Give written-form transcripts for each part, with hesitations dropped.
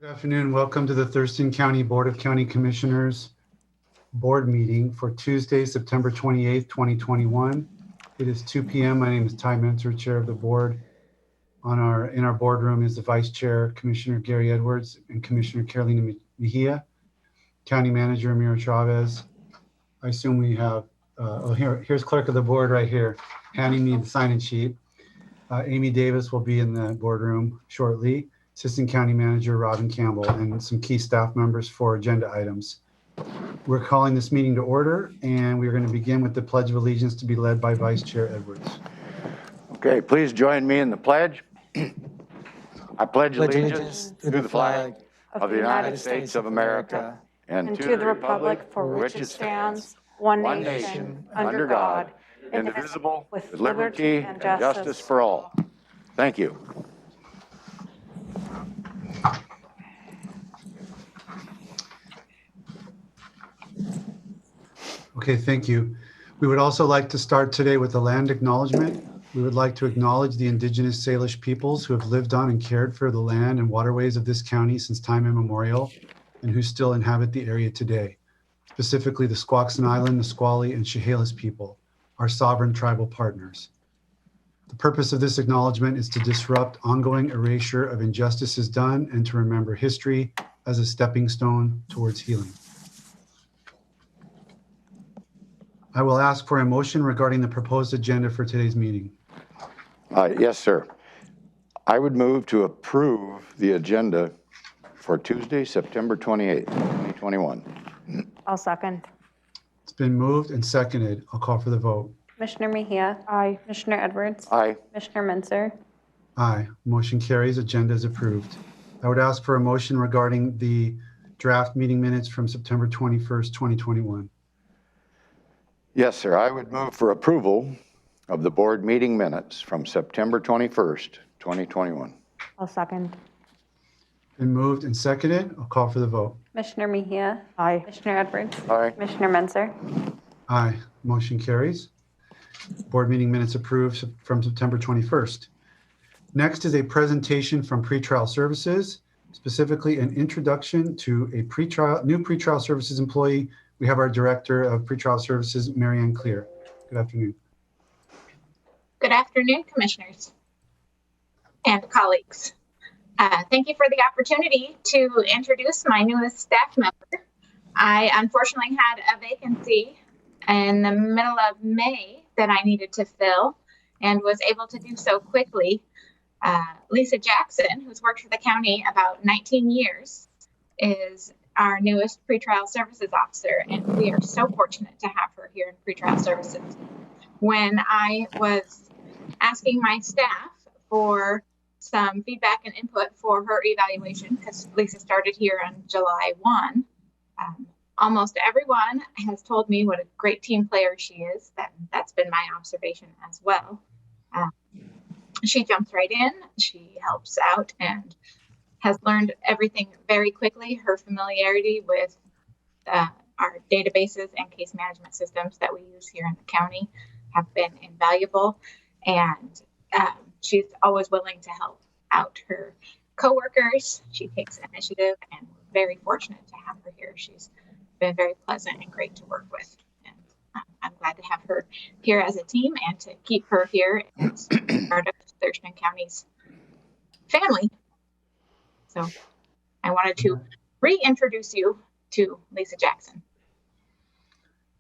Good afternoon. Welcome to the Thurston County Board of County Commissioners Board Meeting for Tuesday, September 28th, 2021. It is 2 p.m. My name is Ty Mentor, Chair of the Board. In our boardroom is the Vice Chair, Commissioner Gary Edwards, and Commissioner Carolina Mejia, County Manager Amira Chavez. I assume we have, here's Clerk of the Board right here, handing me the sign-in sheet. Amy Davis will be in the boardroom shortly. Assistant County Manager Robin Campbell, and some key staff members for agenda items. We're calling this meeting to order, and we are going to begin with the Pledge of Allegiance to be led by Vice Chair Edwards. Okay, please join me in the pledge. I pledge allegiance to the flag of the United States of America and to the republic for which it stands, one nation, under God, indivisible, with liberty and justice for all. Thank you. Okay, thank you. We would also like to start today with a land acknowledgement. We would like to acknowledge the indigenous Salish peoples who have lived on and cared for the land and waterways of this county since time immemorial, and who still inhabit the area today, specifically the Squaxin Island, Nisqually, and Chehalis people, our sovereign tribal partners. The purpose of this acknowledgement is to disrupt ongoing erasure of injustices done and to remember history as a stepping stone towards healing. I will ask for a motion regarding the proposed agenda for today's meeting. Yes, sir. I would move to approve the agenda for Tuesday, September 28th, 2021. I'll second. It's been moved and seconded. I'll call for the vote. Commissioner Mejia? Aye. Commissioner Edwards? Aye. Commissioner Menzer? Aye. Motion carries. Agenda is approved. I would ask for a motion regarding the draft meeting minutes from September 21st, 2021. Yes, sir. I would move for approval of the board meeting minutes from September 21st, 2021. I'll second. Been moved and seconded. I'll call for the vote. Commissioner Mejia? Aye. Commissioner Edwards? Aye. Commissioner Menzer? Aye. Motion carries. Board meeting minutes approved from September 21st. Next is a presentation from Pretrial Services, specifically an introduction to a new pretrial services employee. We have our Director of Pretrial Services, Marianne Clear. Good afternoon. Good afternoon, Commissioners and colleagues. Thank you for the opportunity to introduce my newest staff member. I unfortunately had a vacancy in the middle of May that I needed to fill and was able to do so quickly. Lisa Jackson, who's worked for the county about 19 years, is our newest pretrial services officer, and we are so fortunate to have her here in pretrial services. When I was asking my staff for some feedback and input for her evaluation, because Lisa started here on July 1, almost everyone has told me what a great team player she is. That's been my observation as well. She jumps right in, she helps out, and has learned everything very quickly. Her familiarity with our databases and case management systems that we use here in the county have been invaluable. And she's always willing to help out her coworkers. She takes initiative, and we're very fortunate to have her here. She's been very pleasant and great to work with. And I'm glad to have her here as a team and to keep her here as part of Thurston County's family. So I wanted to reintroduce you to Lisa Jackson.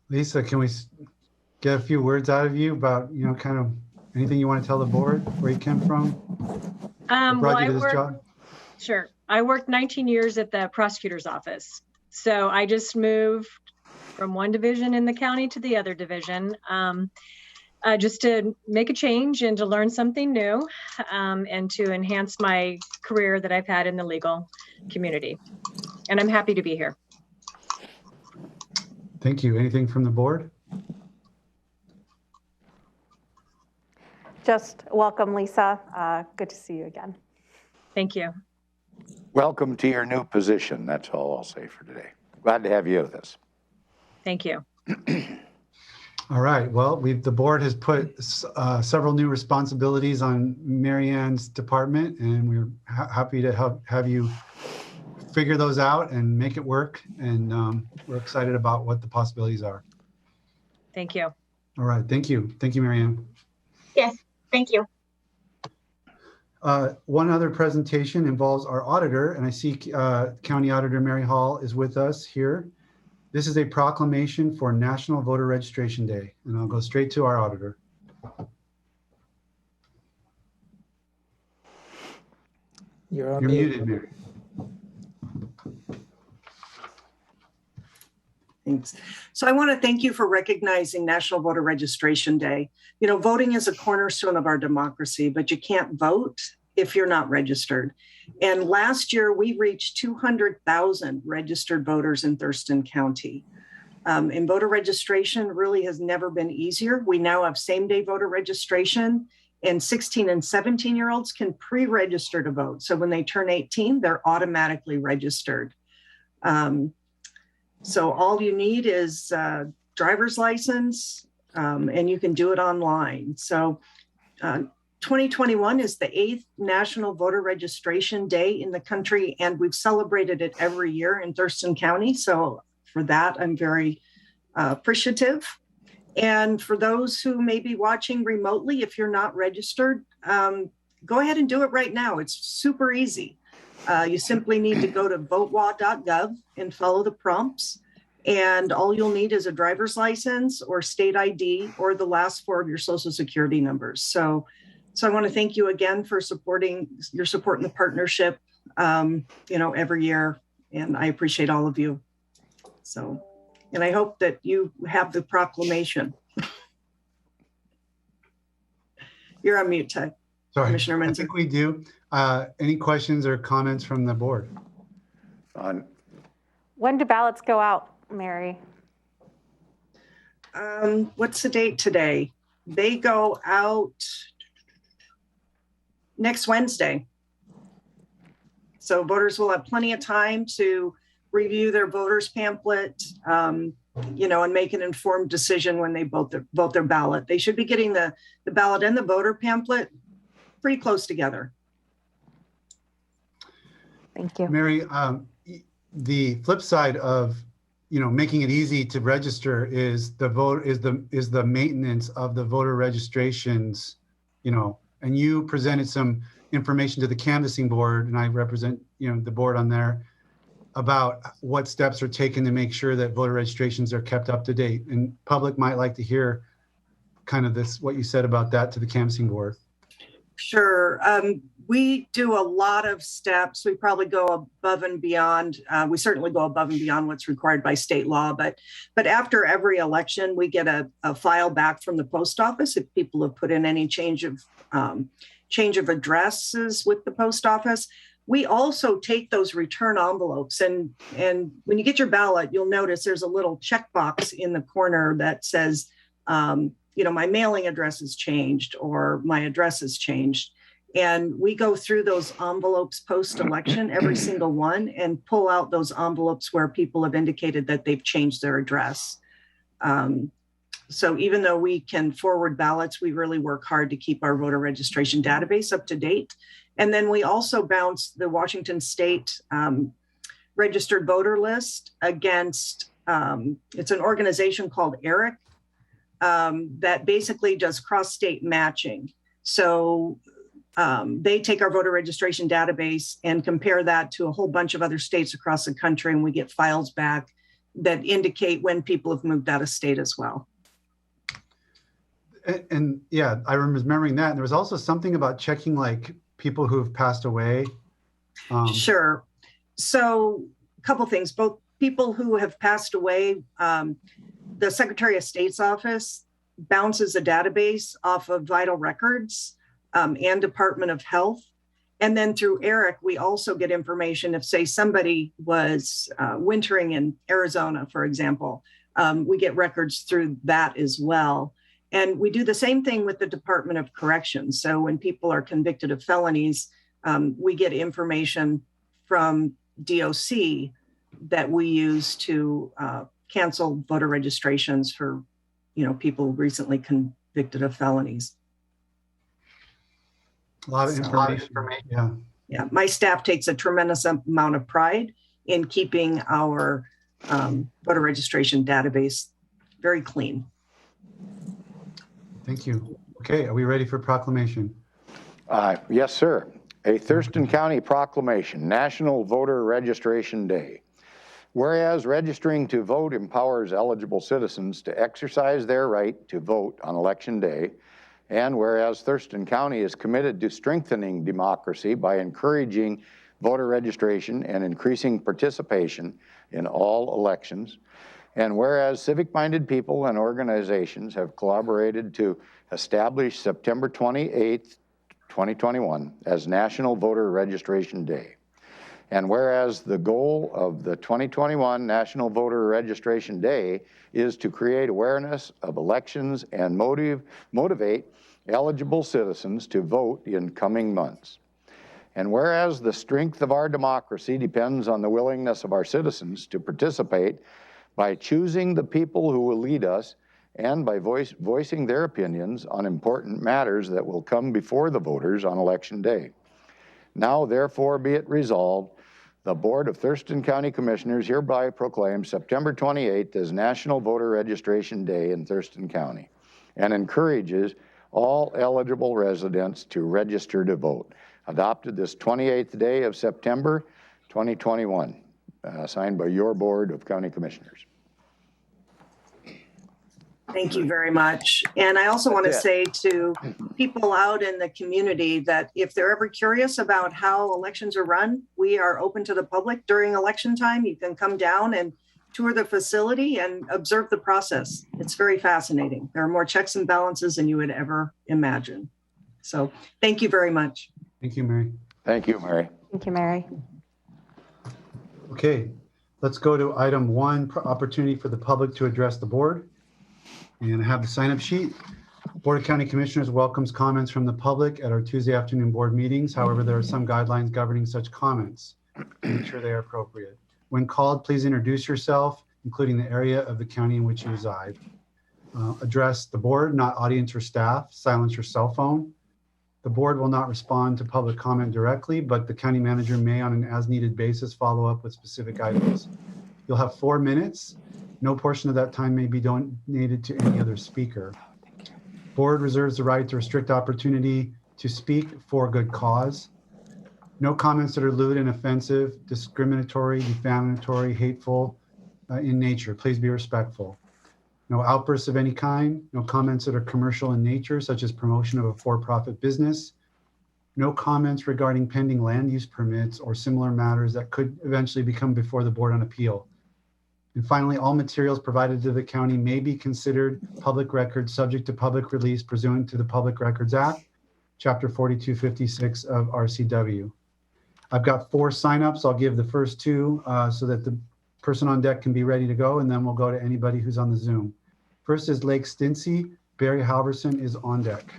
Lisa, can we get a few words out of you about, kind of anything you want to tell the board, where you came from? Brought you to this job? Sure. I worked 19 years at the prosecutor's office. So I just moved from one division in the county to the other division, just to make a change and to learn something new, and to enhance my career that I've had in the legal community. And I'm happy to be here. Thank you. Anything from the board? Just welcome, Lisa. Good to see you again. Thank you. Welcome to your new position. That's all I'll say for today. Glad to have you with us. Thank you. All right. Well, the board has put several new responsibilities on Marianne's department, and we're happy to have you figure those out and make it work. And we're excited about what the possibilities are. Thank you. All right. Thank you. Thank you, Mary Ann. Yes, thank you. One other presentation involves our auditor, and I see County Auditor Mary Hall is with us here. This is a proclamation for National Voter Registration Day, and I'll go straight to our auditor. You're muted, Mary. Thanks. So I want to thank you for recognizing National Voter Registration Day. You know, voting is a cornerstone of our democracy, but you can't vote if you're not registered. And last year, we reached 200,000 registered voters in Thurston County. And voter registration really has never been easier. We now have same-day voter registration, and 16 and 17-year-olds can pre-register to vote. So when they turn 18, they're automatically registered. So all you need is a driver's license, and you can do it online. So 2021 is the 8th National Voter Registration Day in the country, and we've celebrated it every year in Thurston County. So for that, I'm very appreciative. And for those who may be watching remotely, if you're not registered, go ahead and do it right now. It's super easy. You simply need to go to votewa.gov and follow the prompts. And all you'll need is a driver's license or state ID or the last four of your social security numbers. So I want to thank you again for supporting the partnership, every year. And I appreciate all of you. So, and I hope that you have the proclamation. You're on mute, Ted. Sorry, Commissioner Menzer. I think we do. Any questions or comments from the board? When do ballots go out, Mary? What's the date today? They go out next Wednesday. So voters will have plenty of time to review their voters pamphlet, and make an informed decision when they vote their ballot. They should be getting the ballot and the voter pamphlet pretty close together. Thank you. Mary, the flip side of making it easy to register is the maintenance of the voter registrations, and you presented some information to the canvassing board, and I represent the board on there, about what steps are taken to make sure that voter registrations are kept up to date. And public might like to hear kind of what you said about that to the canvassing board. Sure. We do a lot of steps. We probably go above and beyond. We certainly go above and beyond what's required by state law. But after every election, we get a file back from the post office if people have put in any change of addresses with the post office. We also take those return envelopes, and when you get your ballot, you'll notice there's a little checkbox in the corner that says, my mailing address has changed or my address has changed. And we go through those envelopes post-election, every single one, and pull out those envelopes where people have indicated that they've changed their address. So even though we can forward ballots, we really work hard to keep our voter registration database up to date. And then we also bounce the Washington State registered voter list against, it's an organization called ERIC that basically does cross-state matching. So they take our voter registration database and compare that to a whole bunch of other states across the country, and we get files back that indicate when people have moved out of state as well. And yeah, I remember remembering that. And there was also something about checking like people who have passed away. Sure. So a couple things, both people who have passed away, the Secretary of State's office bounces a database off of vital records and Department of Health. And then through ERIC, we also get information if, say, somebody was wintering in Arizona, for example, we get records through that as well. And we do the same thing with the Department of Corrections. So when people are convicted of felonies, we get information from DOC that we use to cancel voter registrations for, people recently convicted of felonies. A lot of information. Yeah. Yeah. My staff takes a tremendous amount of pride in keeping our voter registration database very clean. Thank you. Okay, are we ready for proclamation? Yes, sir. A Thurston County Proclamation, National Voter Registration Day. Whereas registering to vote empowers eligible citizens to exercise their right to vote on Election Day, and whereas Thurston County is committed to strengthening democracy by encouraging voter registration and increasing participation in all elections, and whereas civic-minded people and organizations have collaborated to establish September 28th, 2021 as National Voter Registration Day. And whereas the goal of the 2021 National Voter Registration Day is to create awareness of elections and motivate eligible citizens to vote in coming months. And whereas the strength of our democracy depends on the willingness of our citizens to participate by choosing the people who will lead us and by voicing their opinions on important matters that will come before the voters on Election Day. Now, therefore, be it resolved, the Board of Thurston County Commissioners hereby proclaims September 28th as National Voter Registration Day in Thurston County and encourages all eligible residents to register to vote. Adopted this 28th day of September 2021, signed by your Board of County Commissioners. Thank you very much. And I also want to say to people out in the community that if they're ever curious about how elections are run, we are open to the public during election time. You can come down and tour the facility and observe the process. It's very fascinating. There are more checks and balances than you would ever imagine. So thank you very much. Thank you, Mary. Thank you, Mary. Thank you, Mary. Okay, let's go to item 1, opportunity for the public to address the board. And I have the sign-up sheet. Board of County Commissioners welcomes comments from the public at our Tuesday afternoon board meetings. However, there are some guidelines governing such comments to ensure they are appropriate. When called, please introduce yourself, including the area of the county in which you reside. Address the board, not audience or staff. Silence your cell phone. The board will not respond to public comment directly, but the county manager may, on an as-needed basis, follow up with specific items. You'll have 4 minutes. No portion of that time may be donated to any other speaker. Board reserves the right to restrict opportunity to speak for a good cause. No comments that are lewd and offensive, discriminatory, defamatory, hateful in nature. Please be respectful. No outbursts of any kind. No comments that are commercial in nature, such as promotion of a for-profit business. No comments regarding pending land use permits or similar matters that could eventually become before the board on appeal. And finally, all materials provided to the county may be considered public records subject to public release pursuant to the Public Records Act, Chapter 4256 of RCW. I've got 4 signups. I'll give the first 2 so that the person on deck can be ready to go, and then we'll go to anybody who's on the Zoom. First is Lake Stincy. Barry Halverson is on deck.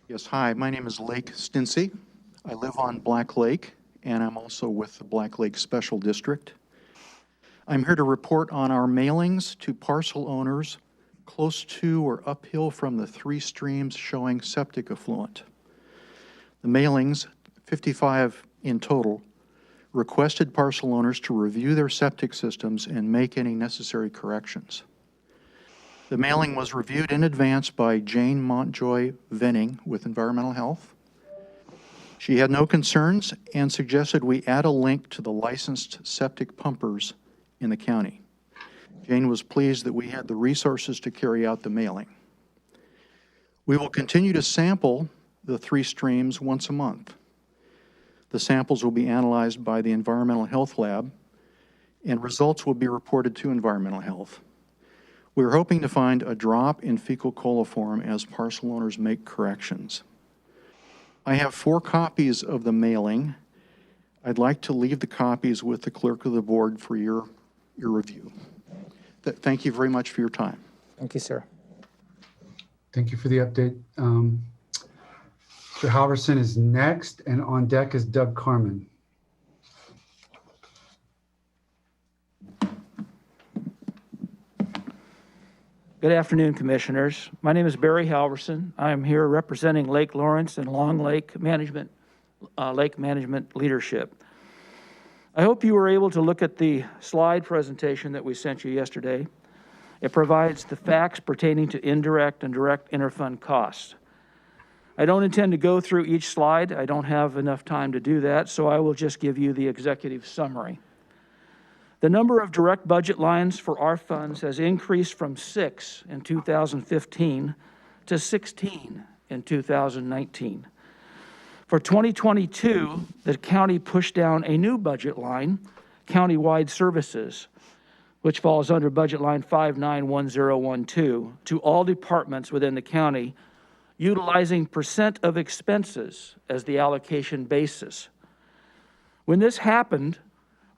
Yes, hi, my name is Lake Stincy. I live on Black Lake, and I'm also with the Black Lake Special District. I'm here to report on our mailings to parcel owners close to or uphill from the 3 streams showing septic effluent. The mailings, 55 in total, requested parcel owners to review their septic systems and make any necessary corrections. The mailing was reviewed in advance by Jane Montjoy Venning with Environmental Health. She had no concerns and suggested we add a link to the licensed septic pumpers in the county. Jane was pleased that we had the resources to carry out the mailing. We will continue to sample the 3 streams once a month. The samples will be analyzed by the Environmental Health Lab, and results will be reported to Environmental Health. We're hoping to find a drop in fecal coliform as parcel owners make corrections. I have 4 copies of the mailing. I'd like to leave the copies with the clerk of the board for your review. Thank you very much for your time. Thank you, sir. Thank you for the update. Mr. Halverson is next, and on deck is Doug Carmen. Good Good afternoon, Commissioners. My name is Barry Halverson. I am here representing Lake Lawrence and Long Lake Management Leadership. I hope you were able to look at the slide presentation that we sent you yesterday. It provides the facts pertaining to indirect and direct interfund costs. I don't intend to go through each slide. I don't have enough time to do that, so I will just give you the executive summary. The number of direct budget lines for our funds has increased from 6 in 2015 to 16 in 2019. For 2022, the county pushed down a new budget line, Countywide Services, which falls under budget line 591012, to all departments within the county, utilizing percent of expenses as the allocation basis. When this happened,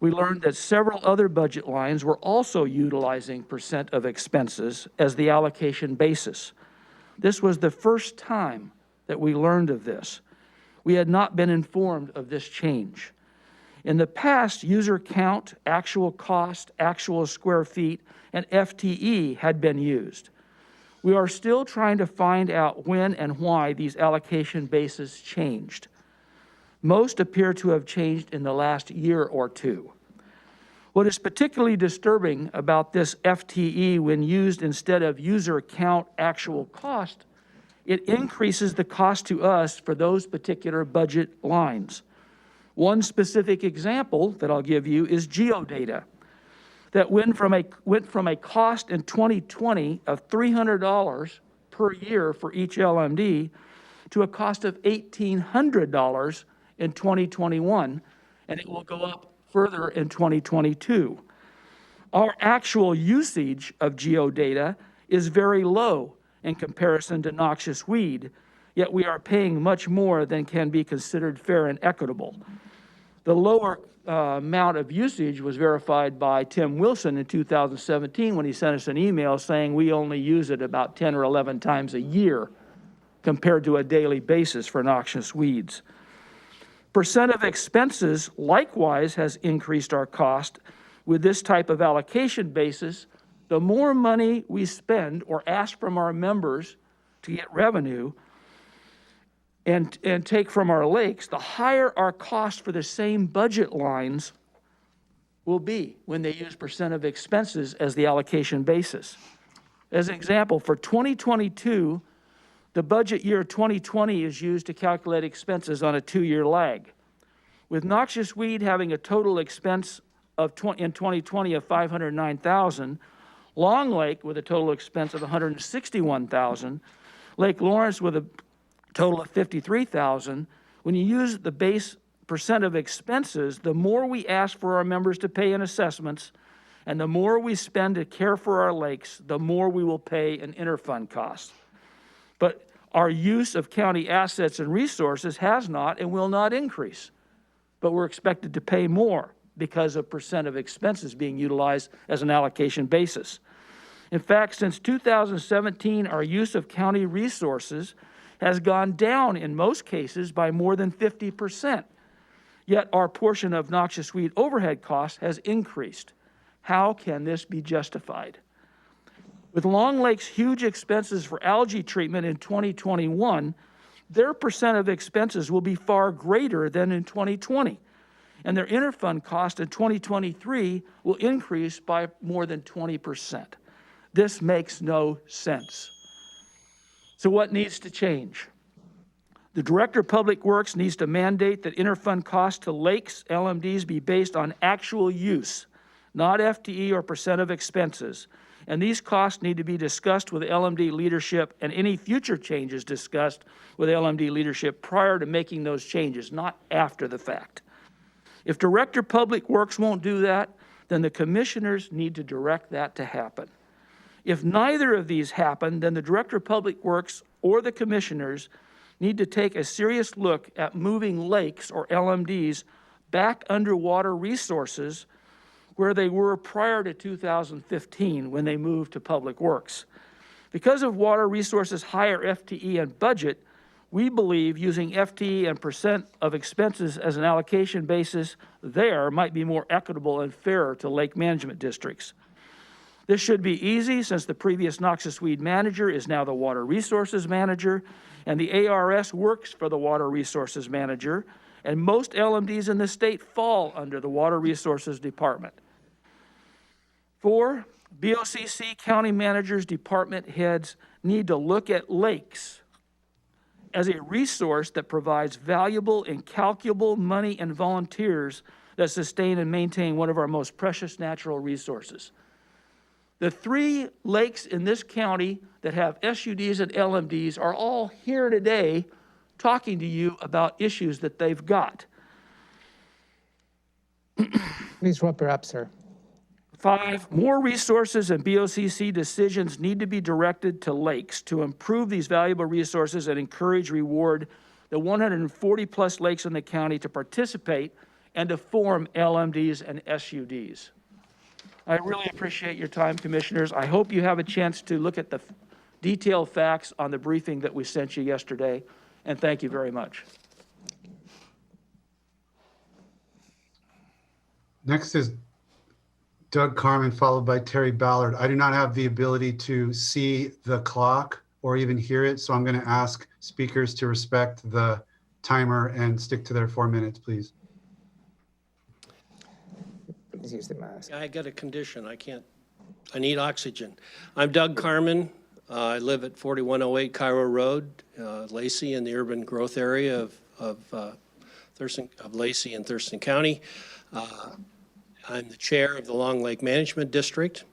we learned that several other budget lines were also utilizing percent of expenses as the allocation basis. This was the first time that we learned of this. We had not been informed of this change. In the past, user count, actual cost, actual square feet, and FTE had been used. We are still trying to find out when and why these allocation bases changed. Most appear to have changed in the last year or two. What is particularly disturbing about this FTE when used instead of user count actual cost, it increases the cost to us for those particular budget lines. One specific example that I'll give you is geodata that went from a cost in 2020 of $300 per year for each LMD to a cost of $1,800 in 2021, and it will go up further in 2022. Our actual usage of geodata is very low in comparison to noxious weed, yet we are paying much more than can be considered fair and equitable. The lower amount of usage was verified by Tim Wilson in 2017 when he sent us an email saying we only use it about 10 or 11 times a year compared to a daily basis for noxious weeds. Percent of expenses likewise has increased our cost. With this type of allocation basis, the more money we spend or ask from our members to get revenue and take from our lakes, the higher our cost for the same budget lines will be when they use percent of expenses as the allocation basis. As an example, for 2022, the budget year 2020 is used to calculate expenses on a 2-year lag. With noxious weed having a total expense of in 2020 of $509,000, Long Lake with a total expense of $161,000, Lake Lawrence with a total of $53,000. When you use the base percent of expenses, the more we ask for our members to pay in assessments, and the more we spend to care for our lakes, the more we will pay in interfund costs. But our use of county assets and resources has not and will not increase. But we're expected to pay more because of percent of expenses being utilized as an allocation basis. In fact, since 2017, our use of county resources has gone down in most cases by more than 50%. Yet our portion of noxious weed overhead costs has increased. How can this be justified? With Long Lake's huge expenses for algae treatment in 2021, their percent of expenses will be far greater than in 2020, and their interfund cost in 2023 will increase by more than 20%. This makes no sense. So what needs to change? The Director of Public Works needs to mandate that interfund costs to lakes, LMDs be based on actual use, not FTE or percent of expenses. And these costs need to be discussed with LMD leadership and any future changes discussed with LMD leadership prior to making those changes, not after the fact. If Director of Public Works won't do that, then the commissioners need to direct that to happen. If neither of these happen, then the Director of Public Works or the commissioners need to take a serious look at moving lakes or LMDs back under water resources where they were prior to 2015 when they moved to Public Works. Because of water resources' higher FTE and budget, we believe using FTE and percent of expenses as an allocation basis there might be more equitable and fairer to lake management districts. This should be easy since the previous noxious weed manager is now the water resources manager, and the ARS works for the water resources manager, and most LMDs in the state fall under the water resources department. 4, BoCC county managers, department heads need to look at lakes as a resource that provides valuable, incalculable money and volunteers that sustain and maintain one of our most precious natural resources. The 3 lakes in this county that have SUDs and LMDs are all here today talking to you about issues that they've got. Please wrap her up, sir. 5, more resources and BoCC decisions need to be directed to lakes to improve these valuable resources and encourage, reward the 140 plus lakes in the county to participate and to form LMDs and SUDs. I really appreciate your time, commissioners. I hope you have a chance to look at the detailed facts on the briefing that we sent you yesterday, and thank you very much. Next is Doug Carmen, followed by Terry Ballard. I do not have the ability to see the clock or even hear it, so I'm going to ask speakers to respect the timer and stick to their 4 minutes, please. Please use the mask. I got a condition. I need oxygen. I'm Doug Carmen. I live at 4108 Cairo Road, Lacey, in the urban growth area of Lacey and Thurston County. I'm the chair of the Long Lake Management District,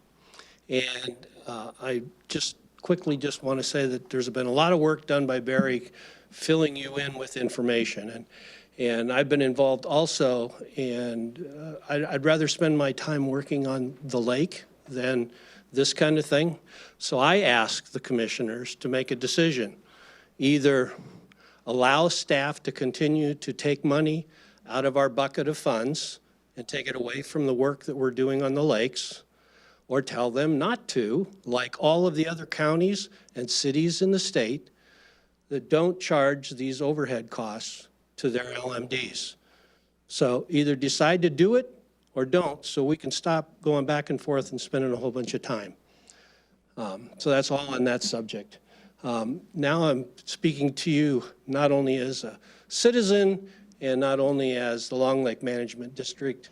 and I just quickly want to say that there's been a lot of work done by Barry filling you in with information, and I've been involved also, and I'd rather spend my time working on the lake than this kind of thing. So I ask the commissioners to make a decision, either allow staff to continue to take money out of our bucket of funds and take it away from the work that we're doing on the lakes, or tell them not to, like all of the other counties and cities in the state that don't charge these overhead costs to their LMDs. So either decide to do it or don't, so we can stop going back and forth and spending a whole bunch of time. So that's all on that subject. Now I'm speaking to you not only as a citizen and not only as the Long Lake Management District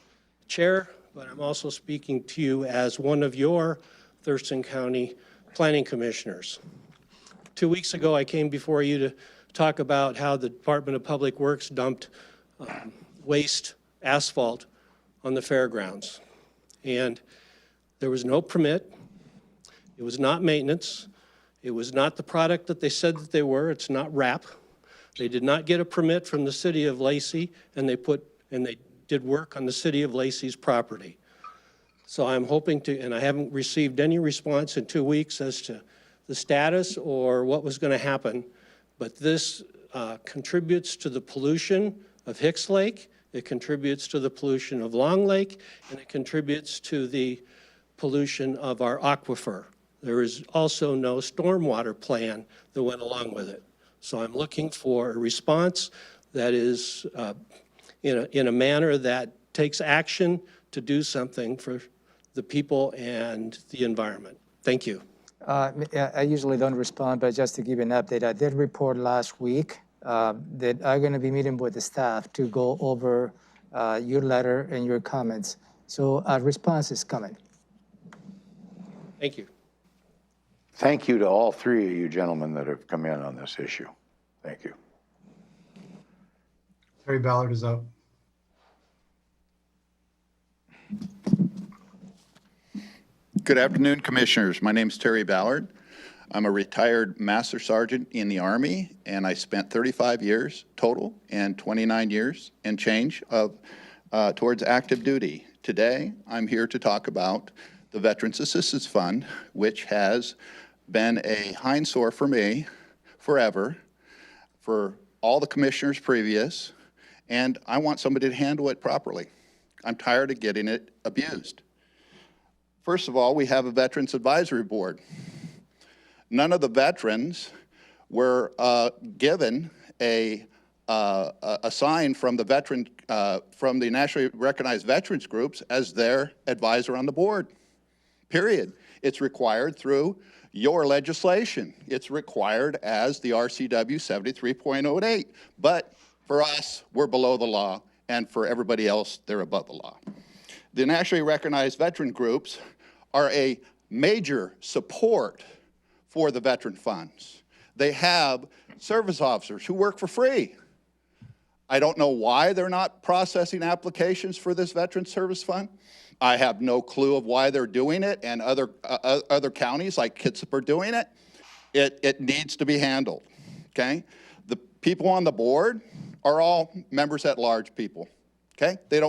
Chair, but I'm also speaking to you as one of your Thurston County Planning Commissioners. 2 weeks ago, I came before you to talk about how the Department of Public Works dumped waste asphalt on the fairgrounds. And there was no permit. It was not maintenance. It was not the product that they said that they were. It's not RAP. They did not get a permit from the city of Lacey, and they did work on the city of Lacey's property. So I'm hoping to, and I haven't received any response in 2 weeks as to the status or what was going to happen, but this contributes to the pollution of Hicks Lake, it contributes to the pollution of Long Lake, and it contributes to the pollution of our aquifer. There is also no stormwater plan that went along with it. So I'm looking for a response that is in a manner that takes action to do something for the people and the environment. Thank you. I usually don't respond, but just to give you an update, I did report last week that I'm going to be meeting with the staff to go over your letter and your comments. So a response is coming. Thank you. Thank you to all 3 of you gentlemen that have come in on this issue. Thank you. Terry Ballard is up. Good afternoon, Commissioners. My name is Terry Ballard. I'm a retired Master Sergeant in the Army, and I spent 35 years total and 29 years and change towards active duty. Today, I'm here to talk about the Veterans Assistance Fund, which has been a hind sore for me forever, for all the commissioners previous, and I want somebody to handle it properly. I'm tired of getting it abused. First of all, we have a Veterans Advisory Board. None of the veterans were given a sign from from the nationally recognized veterans groups as their advisor on the board, period. It's required through your legislation. It's required as the RCW 73.08. But for us, we're below the law, and for everybody else, they're above the law. The nationally recognized veteran groups are a major support for the veteran funds. They have service officers who work for free. I don't know why they're not processing applications for this Veteran Service Fund. I have no clue of why they're doing it, and other counties like Kitsap are doing it. It needs to be handled, okay? The people on the board are all members at large people, okay? They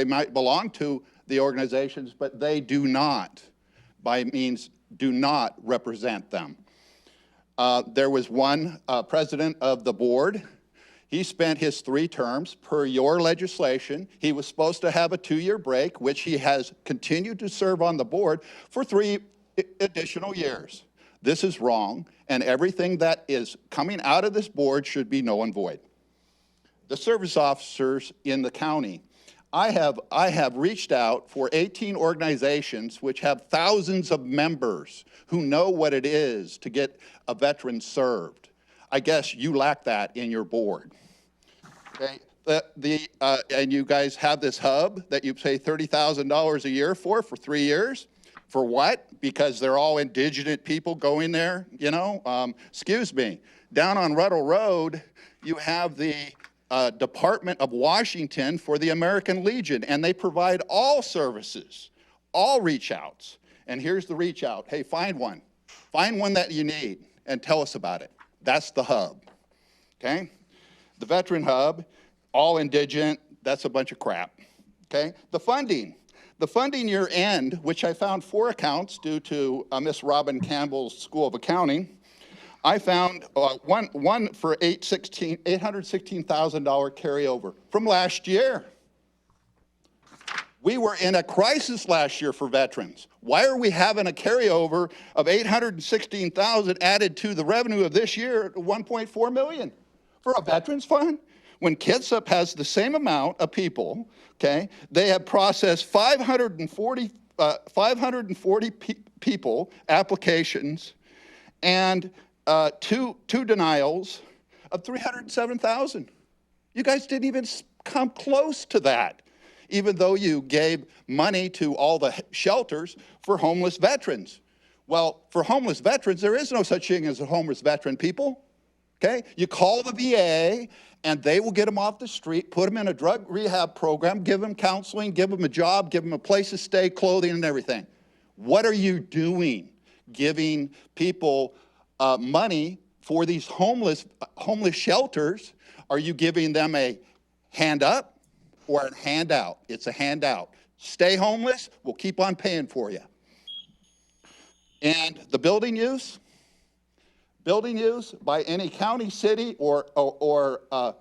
might belong to the organizations, but they do not, do not represent them. There was one president of the board. He spent his 3 terms per your legislation. He was supposed to have a 2-year break, which he has continued to serve on the board for 3 additional years. This is wrong, and everything that is coming out of this board should be null and void. The service officers in the county, I have reached out for 18 organizations which have thousands of members who know what it is to get a veteran served. I guess you lack that in your board. Okay, and you guys have this hub that you pay $30,000 a year for 3 years. For what? Because they're all indigenous people going there, you know? Excuse me. Down on Ruddle Road, you have the Department of Washington for the American Legion, and they provide all services, all reach outs. And here's the reach out. Hey, find one. Find one that you need and tell us about it. That's the hub, okay? The Veteran Hub, all indigent, that's a bunch of crap, okay? The funding year end, which I found 4 accounts due to Miss Robin Campbell's School of Accounting. I found one for $816,000 carryover from last year. We were in a crisis last year for veterans. Why are we having a carryover of $816,000 added to the revenue of this year, $1.4 million for a veterans fund? When Kitsap has the same amount of people, okay, they have processed 540 people, applications, and two denials of $307,000. You guys didn't even come close to that, even though you gave money to all the shelters for homeless veterans. Well, for homeless veterans, there is no such thing as a homeless veteran, people, okay? You call the VA, and they will get them off the street, put them in a drug rehab program, give them counseling, give them a job, give them a place to stay, clothing, and everything. What are you doing giving people money for these homeless shelters? Are you giving them a hand up or a handout? It's a handout. Stay homeless, we'll keep on paying for you. And the building use by any county, city, or a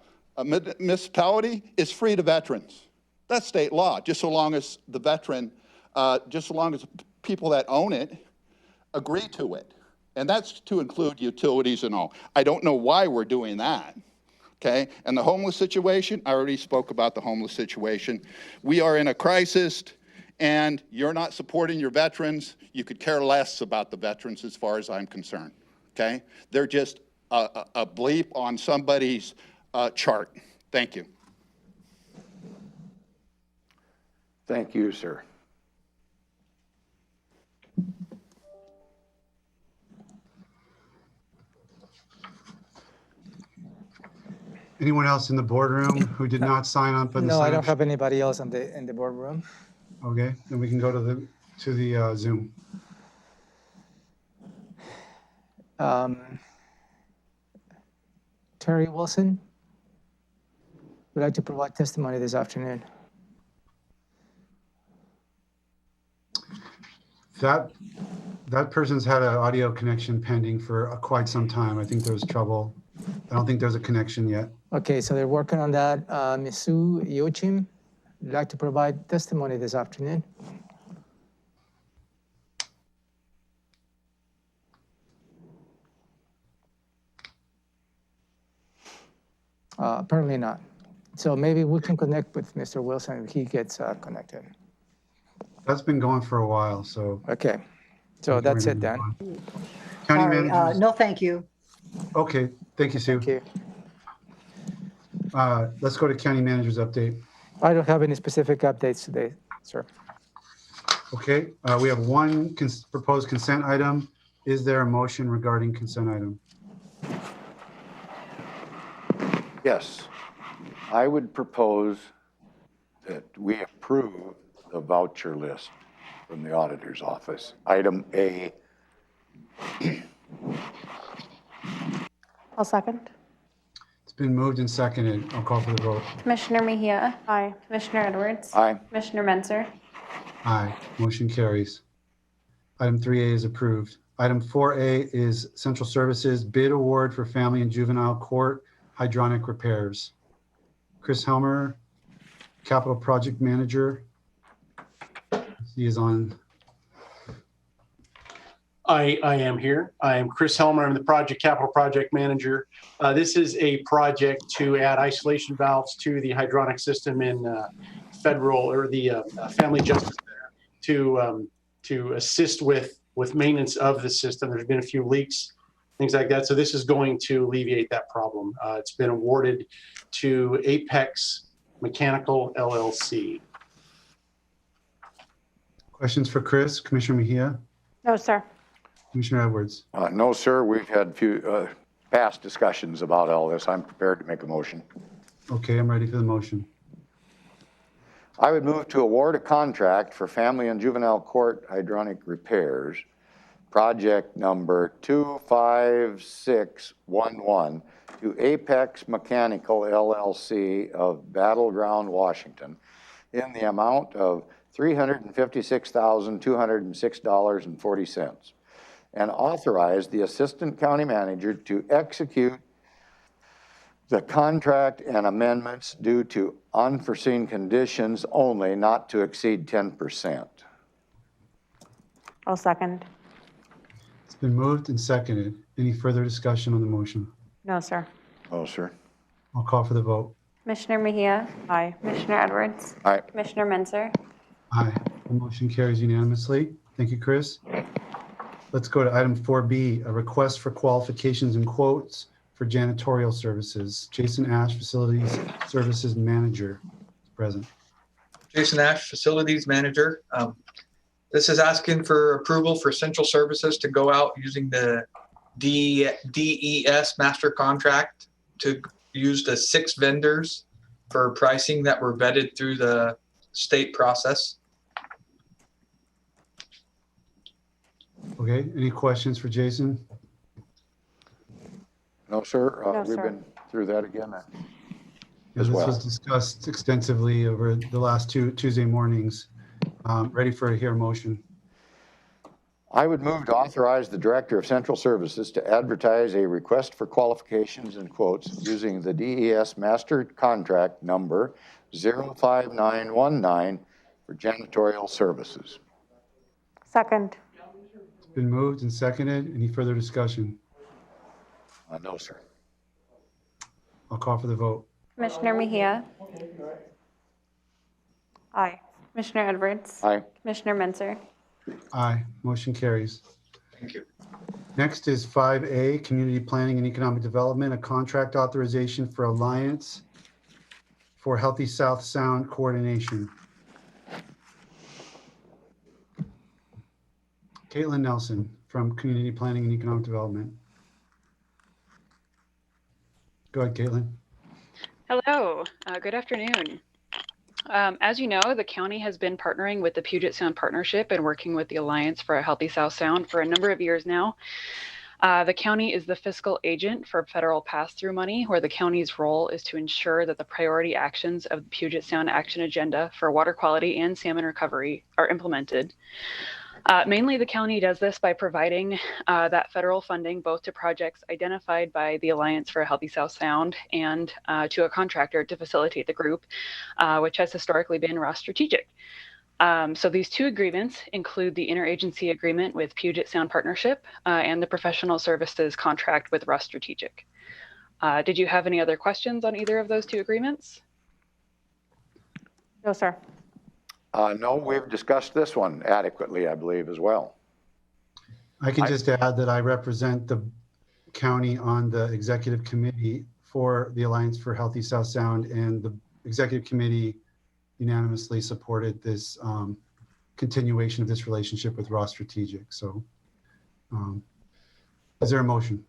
municipality is free to veterans. That's state law, just so long as the veteran, just so long as people that own it agree to it. And that's to include utilities and all. I don't know why we're doing that, okay? And the homeless situation, I already spoke about the homeless situation. We are in a crisis, and you're not supporting your veterans. You could care less about the veterans as far as I'm concerned, okay? They're just a bleep on somebody's chart. Thank you. Thank you, sir. Anyone else in the boardroom who did not sign up? No, I don't have anybody else in the boardroom. Okay, then we can go to the Zoom. Terry Wilson would like to provide testimony this afternoon. That person's had an audio connection pending for quite some time. I think there was trouble. I don't think there's a connection yet. Okay, so they're working on that. Ms. Sue Yochim would like to provide testimony this afternoon. Apparently not. So maybe we can connect with Mr. Wilson if he gets connected. That's been going for a while, so. Okay. So that's it then. County Sorry, managers. no, thank you. Okay, thank you, Sue. Thank you. Let's go to county manager's update. I don't have any specific updates today, sir. Okay, we have one proposed consent item. Is there a motion regarding consent item? Yes, I would propose that we approve the voucher list from the auditor's office. Item A. I'll second. It's been moved and seconded. I'll call for the vote. Commissioner Mejia? Aye. Commissioner Edwards? Aye. Commissioner Menzer? Aye, motion carries. Item 3A is approved. Item 4A is Central Services bid award for family and juvenile court hydronic repairs. Chris Helmer, Capital Project Manager. He is on. I am here. I am Chris Helmer. I'm the Capital Project Manager. This is a project to add isolation valves to the hydronic system in federal or the Family Justice Center to assist with maintenance of the system. There's been a few leaks, things like that. So this is going to alleviate that problem. It's been awarded to Apex Mechanical LLC. Questions for Chris? Commissioner Mejia? No, sir. Commissioner Edwards? No, sir. We've had few past discussions about all this. I'm prepared to make a motion. Okay, I'm ready for the motion. I would move to award a contract for family and juvenile court hydronic repairs, project number 25611, to Apex Mechanical LLC of Battleground, Washington, in the amount of $356,206.40, and authorize the Assistant County Manager to execute the contract and amendments due to unforeseen conditions only, not to exceed 10%. I'll second. It's been moved and seconded. Any further discussion on the motion? No, sir. Oh, sir. I'll call for the vote. Commissioner Mejia? Aye. Commissioner Edwards? Aye. Commissioner Menzer? Aye. The motion carries unanimously. Thank you, Chris. Let's go to item 4B, a request for qualifications and quotes for janitorial services. Jason Ash, Facilities Services Manager, is present. Jason Ash, Facilities Manager. This is asking for approval for Central Services to go out using the DES master contract to use the 6 vendors for pricing that were vetted through the state process. Okay, any questions for Jason? No, sir. No, We've sir. been through that again Yeah, as this well. was discussed extensively over the last two Tuesday mornings. Ready for a hear motion. I would move to authorize the Director of Central Services to advertise a request for qualifications and quotes using the DES master contract number 05919 for janitorial services. Second. It's been moved and seconded. Any further discussion? No, sir. I'll call for the vote. Commissioner Mejia? Aye. Commissioner Edwards? Aye. Commissioner Menzer? Aye, motion carries. Thank you. Next is 5A, Community Planning and Economic Development, a contract authorization for Alliance for Healthy South Sound Coordination. Caitlin Nelson from Community Planning and Economic Development. Go ahead, Caitlin. Hello, good afternoon. As you know, the county has been partnering with the Puget Sound Partnership and working with the Alliance for a Healthy South Sound for a number of years now. The county is the fiscal agent for federal pass-through money, where the county's role is to ensure that the priority actions of the Puget Sound Action Agenda for water quality and salmon recovery are implemented. Mainly, the county does this by providing that federal funding both to projects identified by the Alliance for a Healthy South Sound and to a contractor to facilitate the group, which has historically been Ross Strategic. So these 2 agreements include the Interagency Agreement with Puget Sound Partnership and the Professional Services Contract with Ross Strategic. Did you have any other questions on either of those 2 agreements? No, sir. No, we've discussed this one adequately, I believe, as well. I can just add that I represent the county on the executive committee for the Alliance for Healthy South Sound, and the executive committee unanimously supported this continuation of this relationship with Ross Strategic. So is there a motion?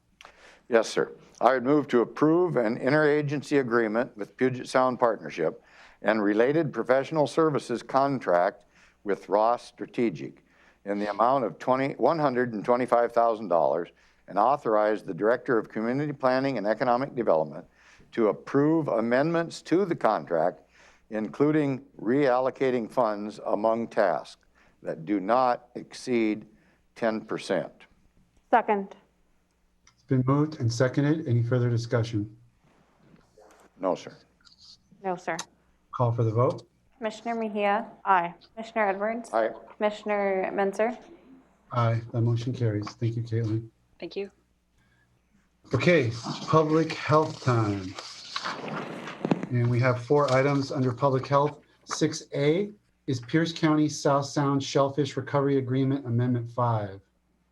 Yes, sir. I would move to approve an interagency agreement with Puget Sound Partnership and related professional services contract with Ross Strategic in the amount of $125,000 and authorize the Director of Community Planning and Economic Development to approve amendments to the contract, including reallocating funds among tasks that do not exceed 10%. Second. It's been moved and seconded. Any further discussion? No, sir. No, sir. Call for the vote. Commissioner Mejia? Aye. Commissioner Edwards? Aye. Commissioner Menzer? Aye, that motion carries. Thank you, Caitlin. Thank you. Okay, public health time. And we have 4 items under public health. 6A is Pierce County South Sound Shellfish Recovery Agreement Amendment 5.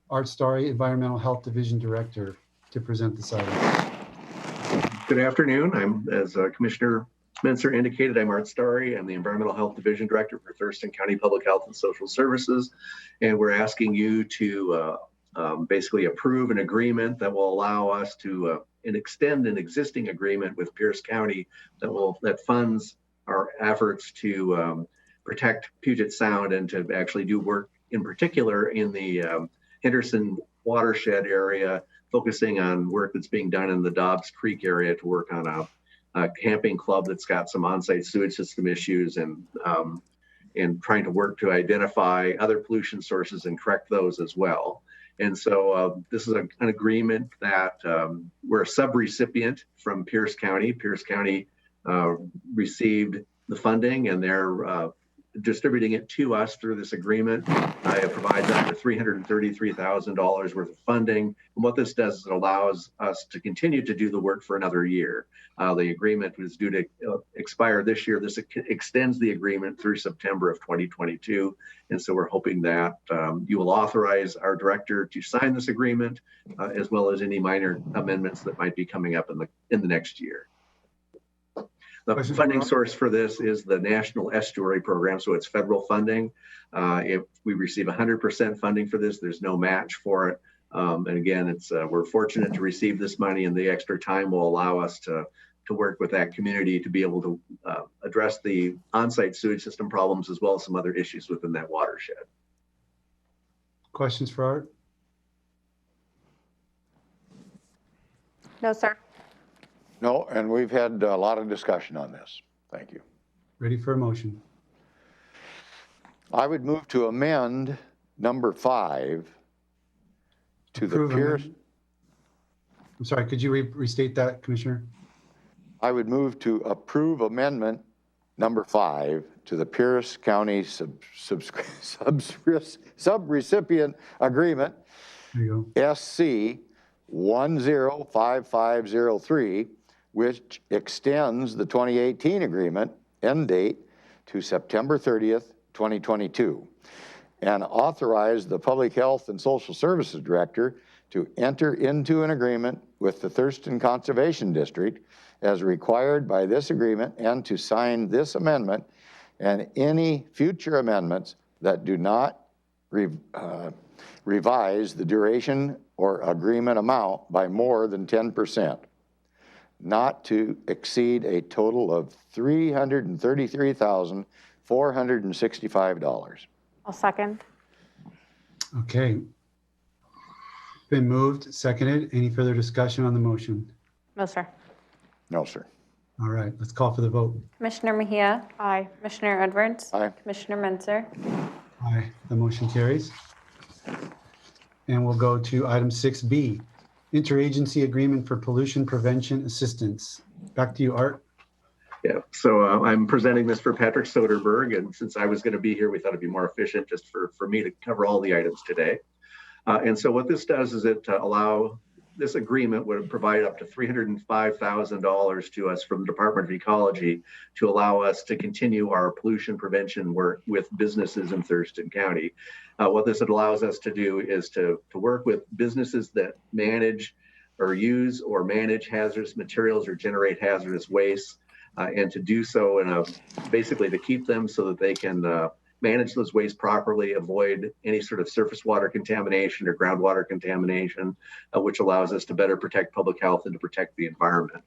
Art Starry, Environmental Health Division Director, to present this item. Good afternoon. I'm, as Commissioner Menzer indicated, I'm Art Starry. I'm the Environmental Health Division Director for Thurston County Public Health and Social Services. And we're asking you to basically approve an agreement that will allow us to extend an existing agreement with Pierce County that funds our efforts to protect Puget Sound and to actually do work in particular in the Henderson watershed area, focusing on work that's being done in the Dobbs Creek area to work on a camping club that's got some on-site sewage system issues, and trying to work to identify other pollution sources and correct those as well. And so this is an agreement that we're a sub-recipient from Pierce County. Pierce County received the funding, and they're distributing it to us through this agreement. It provides up to $333,000 worth of funding. And what this does is it allows us to continue to do the work for another year. The agreement was due to expire this year. This extends the agreement through September of 2022. And so we're hoping that you will authorize our director to sign this agreement, as well as any minor amendments that might be coming up in the next year. The funding source for this is the National Estuary Program, so it's federal funding. If we receive 100% funding for this, there's no match for it. And again, we're fortunate to receive this money, and the extra time will allow us to work with that community to be able to address the on-site sewage system problems, as well as some other issues within that watershed. Questions for Art? No, sir. No, and we've had a lot of discussion on this. Thank you. Ready for a motion? I would move to amend number 5 to the Pierce. I'm sorry, could you restate that, Commissioner? I would move to approve amendment number 5 to the Pierce County subrecipient agreement, there you go. SC 105503, which extends the 2018 agreement end date to September 30th, 2022, and authorize the Public Health and Social Services Director to enter into an agreement with the Thurston Conservation District as required by this agreement, and to sign this amendment and any future amendments that do not revise the duration or agreement amount by more than 10%, not to exceed a total of $333,465. I'll second. Okay. Been moved, seconded. Any further discussion on the motion? No, sir. No, sir. All right, let's call for the vote. Commissioner Mejia? Aye. Commissioner Edwards? Aye. Commissioner Menzer? Aye, the motion carries. And we'll go to item 6B, Interagency Agreement for Pollution Prevention Assistance. Back to you, Art. Yeah, so I'm presenting this for Patrick Soderberg, and since I was going to be here, we thought it'd be more efficient just for me to cover all the items today. And so what this does is it this agreement would provide up to $305,000 to us from the Department of Ecology to allow us to continue our pollution prevention work with businesses in Thurston County. What this allows us to do is to work with businesses that manage or use or manage hazardous materials or generate hazardous waste, and to do so in basically to keep them so that they can manage those wastes properly, avoid any sort of surface water contamination or groundwater contamination, which allows us to better protect public health and to protect the environment.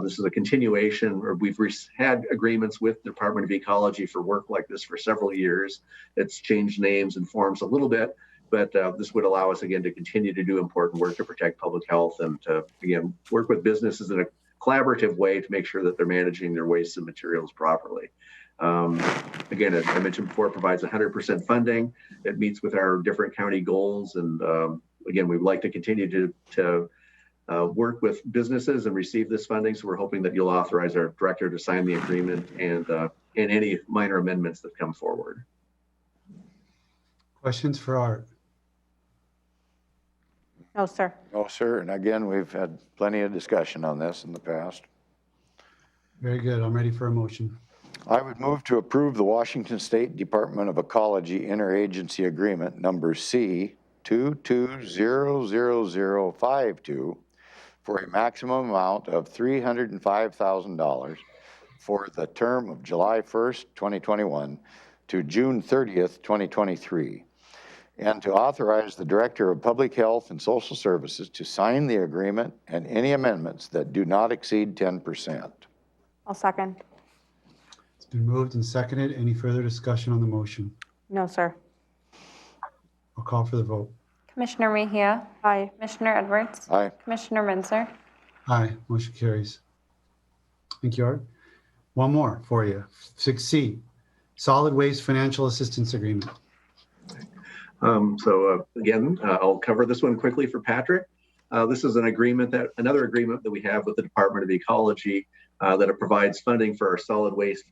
This is a continuation, or we've had agreements with the Department of Ecology for work like this for several years. It's changed names and forms a little bit, but this would allow us again to continue to do important work to protect public health and to, again, work with businesses in a collaborative way to make sure that they're managing their wastes and materials properly. Again, as I mentioned before, it provides 100% funding. It meets with our different county goals. And again, we'd like to continue to work with businesses and receive this funding. So we're hoping that you'll authorize our director to sign the agreement and any minor amendments that come forward. Questions for Art? No, sir. No, sir. And again, we've had plenty of discussion on this in the past. Very good. I'm ready for a motion. I would move to approve the Washington State Department of Ecology Interagency Agreement number C 220052 for a maximum amount of $305,000 for the term of July 1st, 2021 to June 30th, 2023, and to authorize the Director of Public Health and Social Services to sign the agreement and any amendments that do not exceed 10%. I'll second. It's been moved and seconded. Any further discussion on the motion? No, sir. I'll call for the vote. Commissioner Mejia? Aye. Commissioner Edwards? Aye. Commissioner Minzer? Aye, motion carries. Thank you, Art. One more for you. 6C, Solid Waste Financial Assistance Agreement. Again, I'll cover this one quickly for Patrick. This is another agreement that we have with the Department of Ecology that it provides funding for our solid waste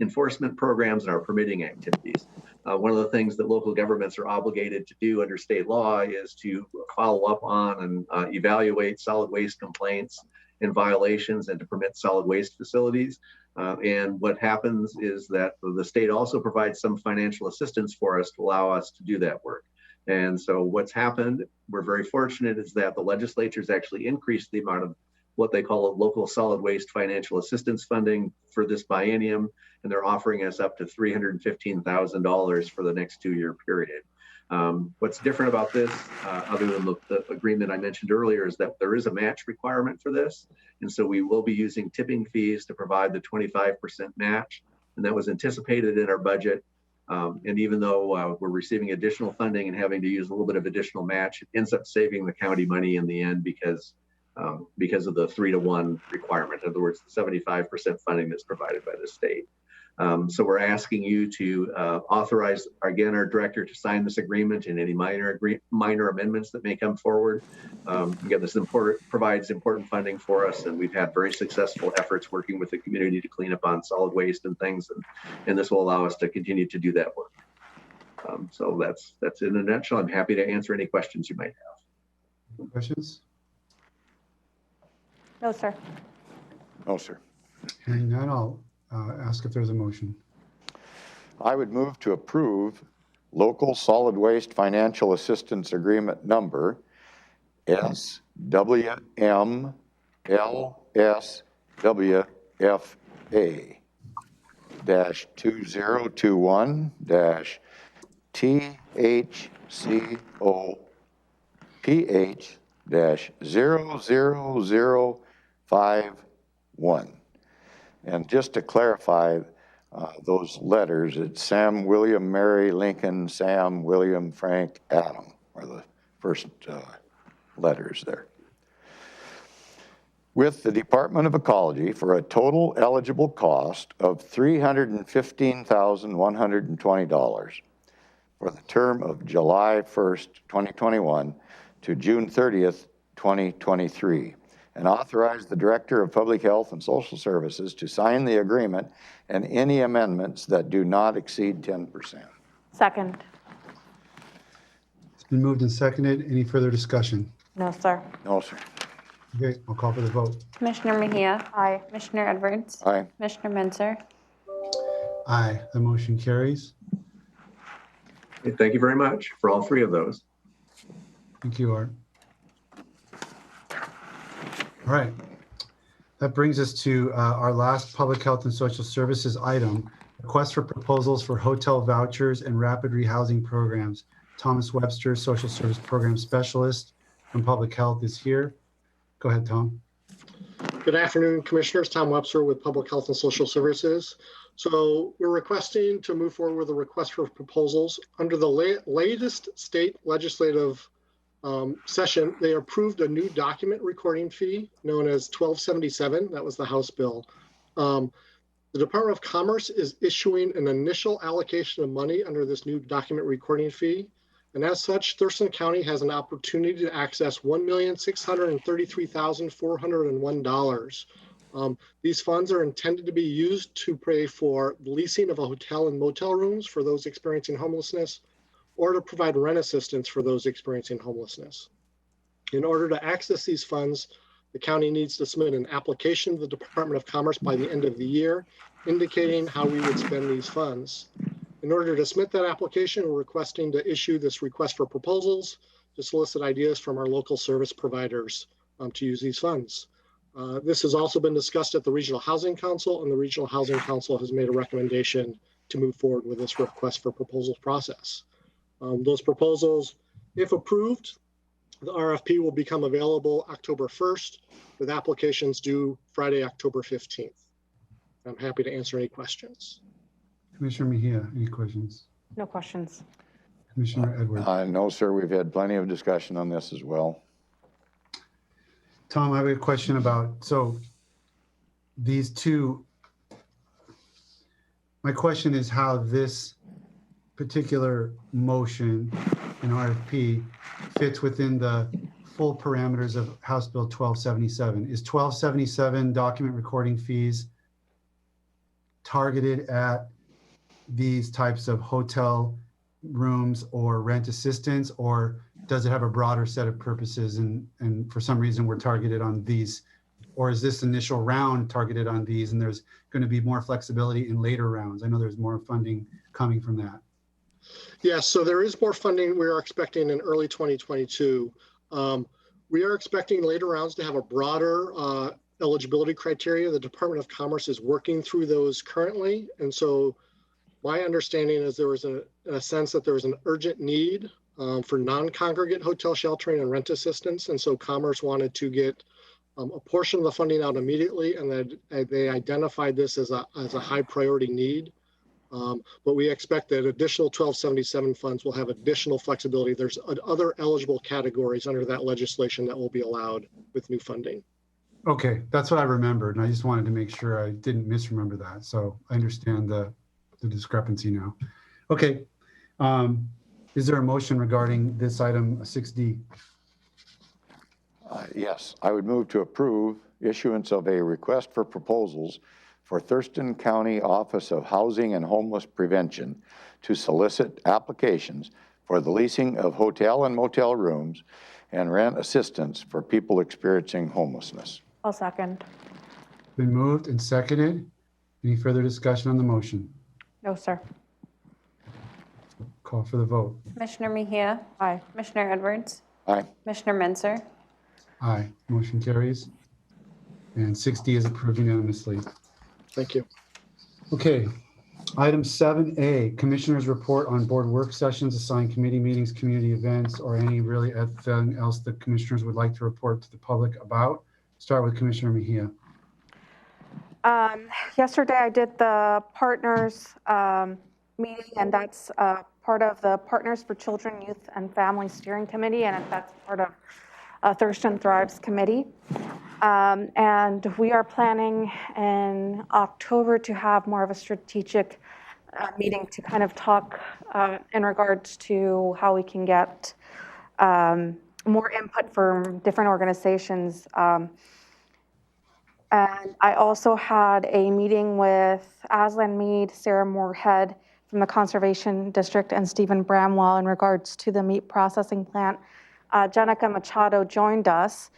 enforcement programs and our permitting activities. One of the things that local governments are obligated to do under state law is to follow up on and evaluate solid waste complaints and violations and to permit solid waste facilities. And what happens is that the state also provides some financial assistance for us to allow us to do that work. And so what's happened, we're very fortunate, is that the legislature's actually increased the amount of what they call a local solid waste financial assistance funding for this biennium, and they're offering us up to $315,000 for the next 2-year period. What's different about this, other than the agreement I mentioned earlier, is that there is a match requirement for this. And so we will be using tipping fees to provide the 25% match. And that was anticipated in our budget. And even though we're receiving additional funding and having to use a little bit of additional match, it ends up saving the county money in the end because of the 3-to-1 requirement. In other words, the 75% funding that's provided by the state. So we're asking you to authorize, again, our director to sign this agreement and any minor amendments that may come forward. Again, this provides important funding for us, and we've had very successful efforts working with the community to clean up on solid waste and things, and this will allow us to continue to do that work. So that's in a nutshell. I'm happy to answer any questions you might have. Questions? No, sir. No, sir. Hearing none, I'll ask if there's a motion. I would move to approve Local Solid Waste Financial Assistance Agreement number SWML-SWFA-2021-THCO-PH-00051. And just to clarify those letters, it's Sam, William, Mary, Lincoln, Sam, William, Frank, Adam are the first letters there. With the Department of Ecology for a total eligible cost of $315,120 for the term of July 1st, 2021 to June 30th, 2023. And authorize the Director of Public Health and Social Services to sign the agreement and any amendments that do not exceed 10%. Second. It's Been moved and seconded. Any further discussion? No, sir. No, sir. Okay, I'll call for the vote. Commissioner Mejia? Aye. Commissioner Edwards? Aye. Commissioner Menzer? Aye, the motion carries. Okay, thank you very much for all three of those. Thank you, Art. All right. That brings us to our last Public Health and Social Services item, request for proposals for hotel vouchers and rapid rehousing programs. Thomas Webster, Social Service Program Specialist from Public Health, is here. Go ahead, Tom. Good afternoon, Commissioners. Tom Webster with Public Health and Social Services. So we're requesting to move forward with a request for proposals. Under the latest state legislative session, they approved a new document recording fee known as 1277. That was the House bill. The Department of Commerce is issuing an initial allocation of money under this new document recording fee. And as such, Thurston County has an opportunity to access $1,633,401. These funds are intended to be used to pay for the leasing of a hotel and motel rooms for those experiencing homelessness, or to provide rent assistance for those experiencing homelessness. In order to access these funds, the county needs to submit an application to the Department of Commerce by the end of the year, indicating how we would spend these funds. In order to submit that application, we're requesting to issue this request for proposals to solicit ideas from our local service providers to use these funds. This has also been discussed at the Regional Housing Council, and the Regional Housing Council has made a recommendation to move forward with this request for proposals process. Those proposals, if approved, the RFP will become available October 1st with applications due Friday, October 15th. I'm happy to answer any questions. Commissioner Mejia, any questions? No questions. Commissioner Edwards? No, sir. We've had plenty of discussion on this as well. Tom, I have a question about, so these two, my question is how this particular motion and RFP fits within the full parameters of House Bill 1277. Is 1277 document recording fees targeted at these types of hotel rooms or rent assistance, or does it have a broader set of purposes and for some reason we're targeted on these? Or is this initial round targeted on these and there's going to be more flexibility in later rounds? I know there's more funding coming from that. Yes, so there is more funding we are expecting in early 2022. We are expecting later rounds to have a broader eligibility criteria. The Department of Commerce is working through those currently. And so my understanding is there was a sense that there was an urgent need for non-congregate hotel sheltering and rent assistance. And so Commerce wanted to get a portion of the funding out immediately, and then they identified this as a high priority need. But we expect that additional 1277 funds will have additional flexibility. There's other eligible categories under that legislation that will be allowed with new funding. Okay, that's what I remembered, and I just wanted to make sure I didn't misremember that. So I understand the discrepancy now. Okay, is there a motion regarding this item 6D? Yes, I would move to approve issuance of a request for proposals for Thurston County Office of Housing and Homeless Prevention to solicit applications for the leasing of hotel and motel rooms and rent assistance for people experiencing homelessness. I'll second. Been moved and seconded. Any further discussion on the motion? No, sir. Call for the vote. Commissioner Mejia? Aye. Commissioner Edwards? Aye. Commissioner Menzer? Aye, motion carries. And 6D is approved unanimously. Thank you. Okay, item 7A, Commissioners report on board work sessions, assigned committee meetings, community events, or any really anything else that commissioners would like to report to the public about. Start with Commissioner Mejia. Yesterday I did the partners meeting, and that's part of the Partners for Children, Youth, and Family Steering Committee, and that's part of Thurston Thrives Committee. And we are planning in October to have more of a strategic meeting to kind of talk in regards to how we can get more input from different organizations. And I also had a meeting with Aslan Mead, Sarah Moorhead from the Conservation District and Stephen Bramwell in regards to the meat processing plant. Jenica Machado joined us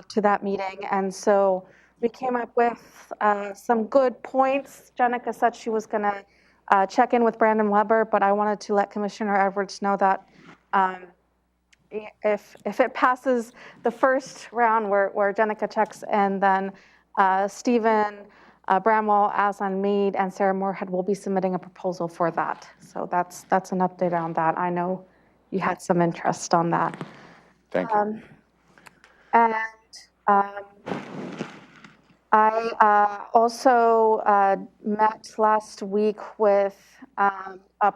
to that meeting, and so we came up with some good points. Jenica said she was going to check in with Brandon Weber, but I wanted to let Commissioner Edwards know that if it passes the first round where Jenica checks, and then Stephen Bramwell, Aslan Mead, and Sarah Moorhead will be submitting a proposal for that. So that's an update on that. I know you had some interest on that. Thank you. I also met last week with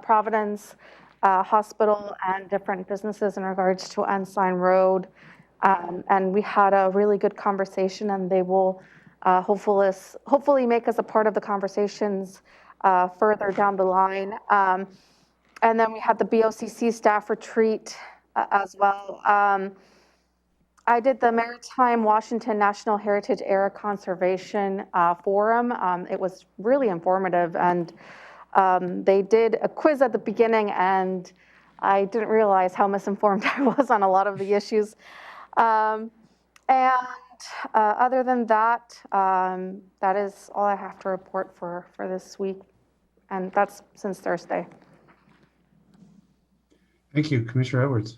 Providence Hospital and different businesses in regards to Ensign Road. And we had a really good conversation, and they will hopefully make us a part of the conversations further down the line. And then we had the BoCC staff retreat as well. I did the Maritime Washington National Heritage Area Conservation Forum. It was really informative, and they did a quiz at the beginning, and I didn't realize how misinformed I was on a lot of the issues. And other than that, that is all I have to report for this week, and that's since Thursday. Thank you, Commissioner Edwards.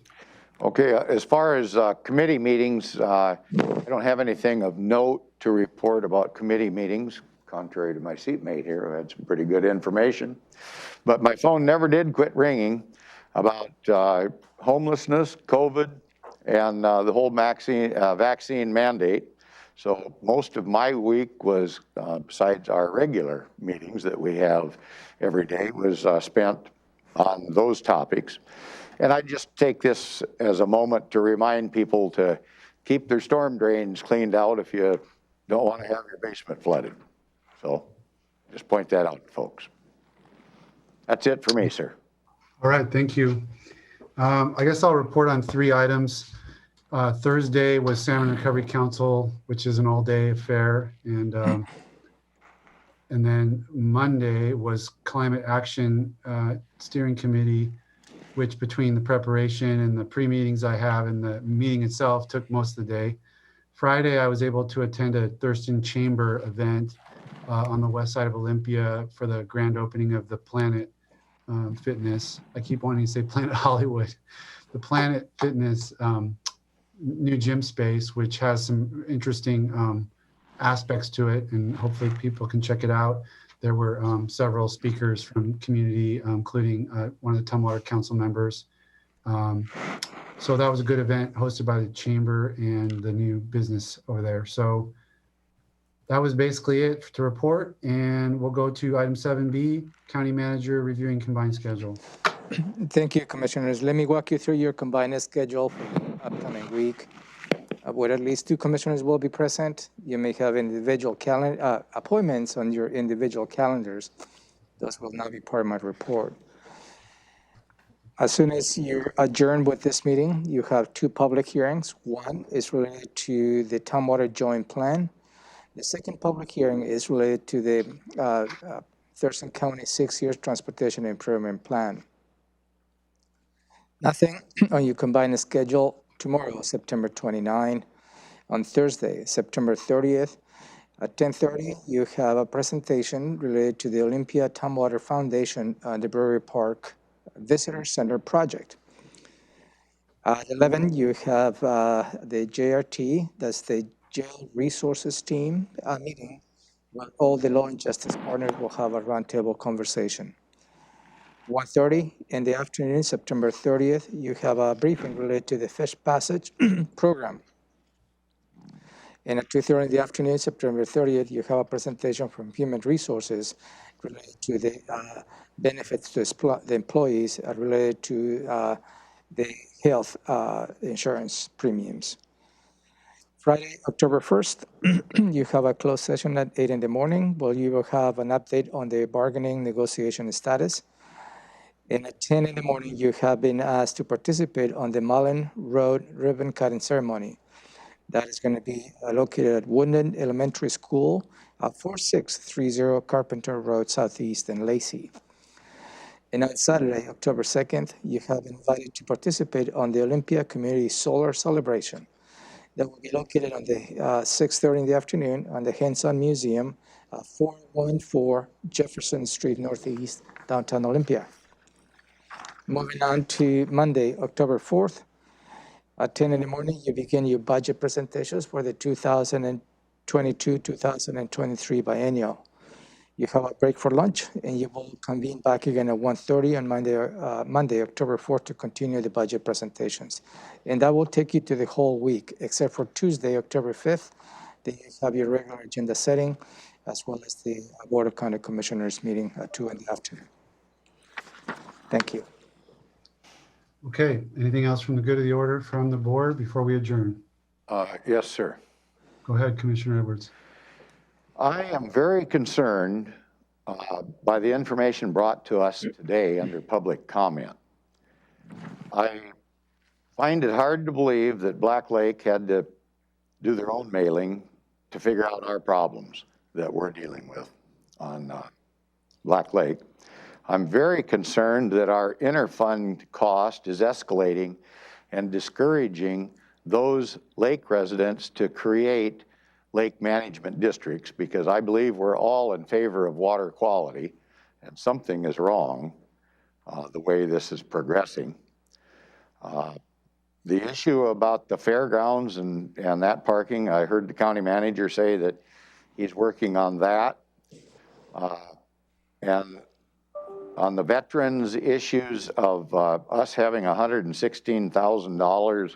Okay, as far as committee meetings, I don't have anything of note to report about committee meetings, contrary to my seatmate here, who had some pretty good information. But my phone never did quit ringing about homelessness, COVID, and the whole vaccine mandate. So most of my week was, besides our regular meetings that we have every day, was spent on those topics. And I just take this as a moment to remind people to keep their storm drains cleaned out if you don't want to have your basement flooded. So just point that out, folks. That's it for me, sir. All right, thank you. I guess I'll report on 3 items. Thursday was Salmon Recovery Council, which is an all-day affair, and then Monday was Climate Action Steering Committee, which between the preparation and the pre-meetings I have and the meeting itself took most of the day. Friday, I was able to attend a Thurston Chamber event on the west side of Olympia for the grand opening of the Planet Fitness. I keep wanting to say Planet Hollywood. The Planet Fitness new gym space, which has some interesting aspects to it, and hopefully people can check it out. There were several speakers from community, including one of the Tumwater Council members. So that was a good event hosted by the Chamber and the new business over there. So that was basically it to report. And we'll go to item 7B, County Manager reviewing combined schedule. Thank you, Commissioners. Let me walk you through your combined schedule for the upcoming week. Where at least 2 commissioners will be present. You may have individual appointments on your individual calendars. Those will not be part of my report. As soon as you adjourn with this meeting, you have 2 public hearings. One is related to the Tumwater Joint Plan. The second public hearing is related to the Thurston County 6-year Transportation Improvement Plan. Nothing on your combined schedule tomorrow, September 29. On Thursday, September 30th, at 10:30, you have a presentation related to the Olympia Tumwater Foundation the Brewery Park Visitor Center project. At 11, you have the JRT, that's the Jail Resources Team meeting, where all the law and justice partners will have a roundtable conversation. 1:30 in the afternoon, September 30th, you have a briefing related to the Fish Passage program. And at 2:30 in the afternoon, September 30th, you have a presentation from Human Resources related to the benefits to the employees related to the health insurance premiums. Friday, October 1st, you have a closed session at 8 in the morning, where you will have an update on the bargaining negotiation status. And at 10 in the morning, you have been asked to participate on the Mullen Road ribbon cutting ceremony. That is going to be located at Woodland Elementary School, 4630 Carpenter Road, Southeast in Lacey. And on Saturday, October 2nd, you have invited to participate on the Olympia Community Solar Celebration that will be located on the 6:30 in the afternoon on the Hands-On Museum, 414 Jefferson Street Northeast, downtown Olympia. Moving on to Monday, October 4th, at 10 in the morning, you begin your budget presentations for the 2022-2023 biennial. You have a break for lunch, and you will convene back again at 1:30 on Monday, October 4th, to continue the budget presentations. And that will take you to the whole week, except for Tuesday, October 5th, that you have your regular agenda setting, as well as the Board of County Commissioners meeting at 2 in the afternoon. Thank you. Okay, anything else from the good of the order from the board before we adjourn? Yes, sir. Go ahead, Commissioner Edwards. I am very concerned by the information brought to us today under public comment. I find it hard to believe that Black Lake had to do their own mailing to figure out our problems that we're dealing with on Black Lake. I'm very concerned that our interfund cost is escalating and discouraging those lake residents to create lake management districts, because I believe we're all in favor of water quality, and something is wrong the way this is progressing. The issue about the fairgrounds and that parking, I heard the county manager say that he's working on that. And on the veterans issues of us having $116,000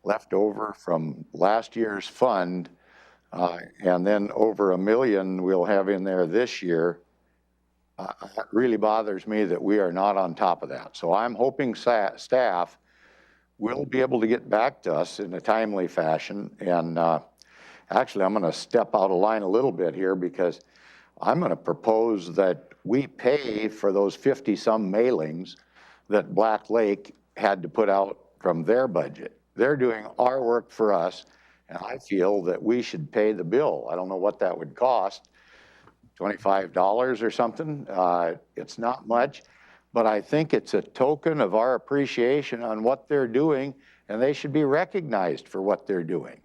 left over from last year's fund, and then over $1 million we'll have in there this year, it really bothers me that we are not on top of that. So I'm hoping staff will be able to get back to us in a timely fashion. And actually, I'm going to step out of line a little bit here, because I'm going to propose that we pay for those 50-some mailings that Black Lake had to put out from their budget. They're doing our work for us, and I feel that we should pay the bill. I don't know what that would cost, $25 or something. It's not much, but I think it's a token of our appreciation on what they're doing, and they should be recognized for what they're doing,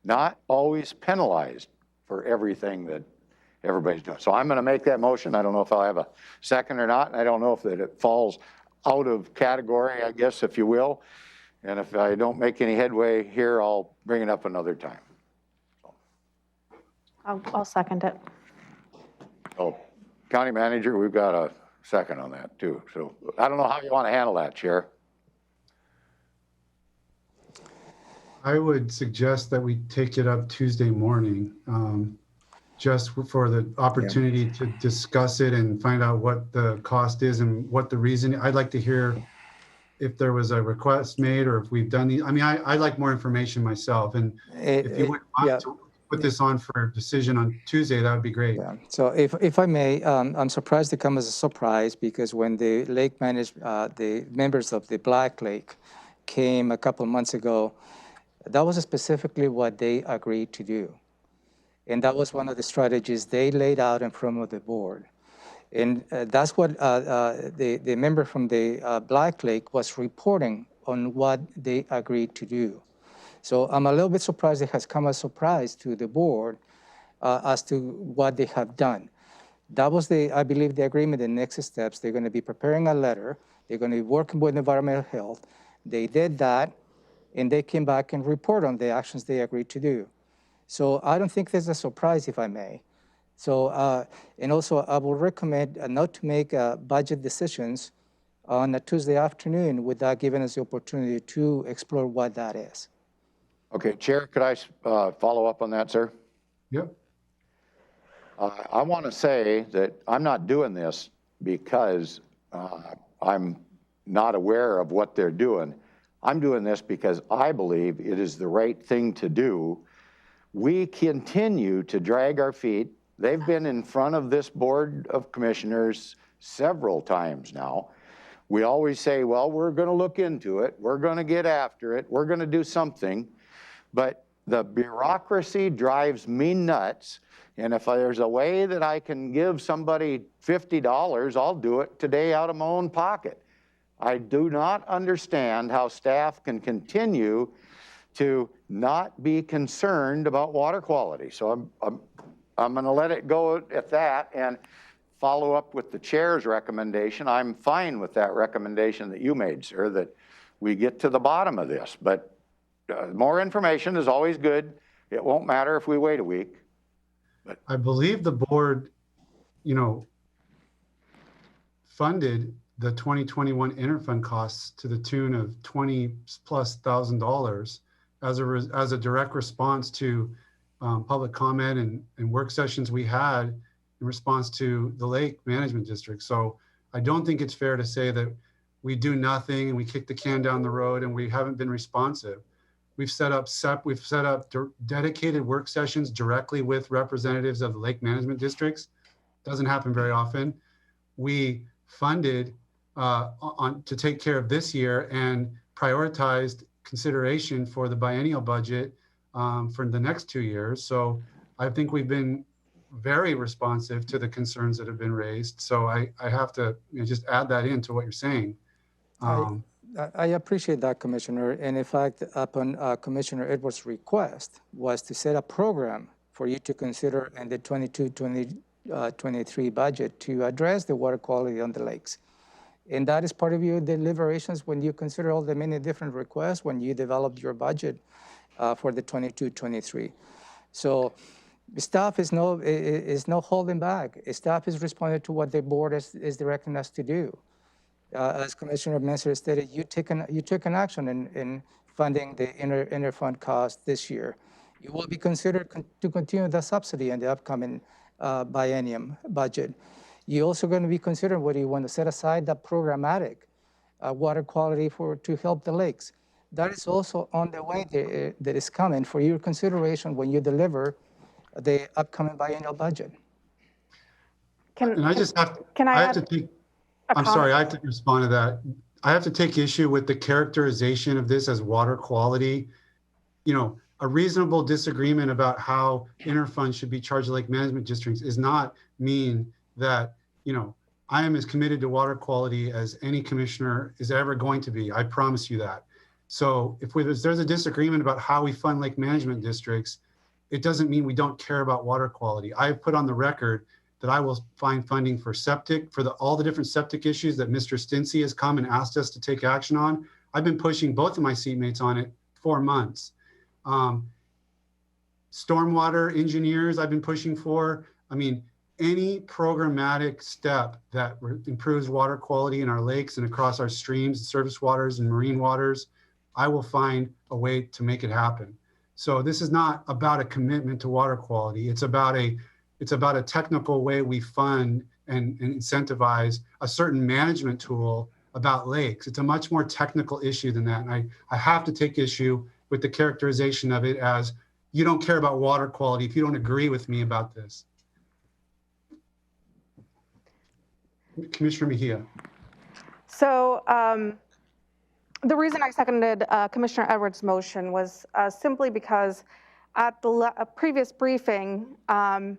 not always penalized for everything that everybody's doing. So I'm going to make that motion. I don't know if I'll have a second or not. I don't know if that it falls out of category, I guess, if you will. And if I don't make any headway here, I'll bring it up another time. I'll second it. Oh, County Manager, we've got a second on that too. So I don't know how you want to handle that, Chair. I would suggest that we take it up Tuesday morning, just for the opportunity to discuss it and find out what the cost is and what the reason. I'd like to hear if there was a request made or if we've done the, I mean, I'd like more information myself. And if you would want to put this on for decision on Tuesday, that would be great. Yeah. So if I may, I'm surprised to come as a surprise, because when the lake the members of the Black Lake came a couple of months ago, that was specifically what they agreed to do. And that was one of the strategies they laid out in front of the board. And that's what the member from the Black Lake was reporting on what they agreed to do. So I'm a little bit surprised it has come as a surprise to the board as to what they have done. That was I believe, the agreement. The next steps, they're going to be preparing a letter. They're going to be working with environmental health. They did that, and they came back and report on the actions they agreed to do. So I don't think there's a surprise, if I may. So, and also I will recommend not to make budget decisions on a Tuesday afternoon without giving us the opportunity to explore what that is. Okay, Chair, could I follow up on that, sir? Yep. I want to say that I'm not doing this because I'm not aware of what they're doing. I'm doing this because I believe it is the right thing to do. We continue to drag our feet. They've been in front of this Board of Commissioners several times now. We always say, well, we're going to look into it. We're going to get after it. We're going to do something. But The bureaucracy drives me nuts. And if there's a way that I can give somebody $50, I'll do it today out of my own pocket. I do not understand how staff can continue to not be concerned about water quality. So I'm going to let it go at that and follow up with the chair's recommendation. I'm fine with that recommendation that you made, sir, that we get to the bottom of this. But more information is always good. It won't matter if we wait a week. But I believe the board, funded the 2021 interfund costs to the tune of $20,000+ as a direct response to public comment and work sessions we had in response to the Lake Management District. So I don't think it's fair to say that we do nothing and we kick the can down the road and we haven't been responsive. We've set up dedicated work sessions directly with representatives of the Lake Management Districts. Doesn't happen very often. We funded to take care of this year and prioritized consideration for the biennial budget for the next 2 years. So I think we've been very responsive to the concerns that have been raised. So I have to just add that into what you're saying. I appreciate that, Commissioner. And in fact, upon Commissioner Edwards' request was to set a program for you to consider in the 22-23 budget to address the water quality on the lakes. And that is part of your deliberations when you consider all the many different requests when you developed your budget for the 22-23. So staff is no holding back. Staff is responding to what the board is directing us to do. As Commissioner Menser stated, you took an action in funding the interfund cost this year. You will be considered to continue the subsidy in the upcoming biennium budget. You're also going to be considering whether you want to set aside that programmatic water quality to help the lakes. That is also on the way that is coming for your consideration when you deliver the upcoming biennial budget. I have to respond to that. I have to take issue with the characterization of this as water quality. A reasonable disagreement about how interfunds should be charged to Lake Management Districts is not mean that, I am as committed to water quality as any commissioner is ever going to be. I promise you that. So if there's a disagreement about how we fund Lake Management Districts, it doesn't mean we don't care about water quality. I have put on the record that I will find funding for septic, for all the different septic issues that Mr. Stincy has come and asked us to take action on. I've been pushing both of my seatmates on it 4 months. Stormwater engineers I've been pushing for. Any programmatic step that improves water quality in our lakes and across our streams, surface waters and marine waters, I will find a way to make it happen. So this is not about a commitment to water quality. It's about a technical way we fund and incentivize a certain management tool about lakes. It's a much more technical issue than that. And I have to take issue with the characterization of it as you don't care about water quality if you don't agree with me about this. Commissioner Mejia. So the reason I seconded Commissioner Edwards' motion was simply because at the previous briefing, I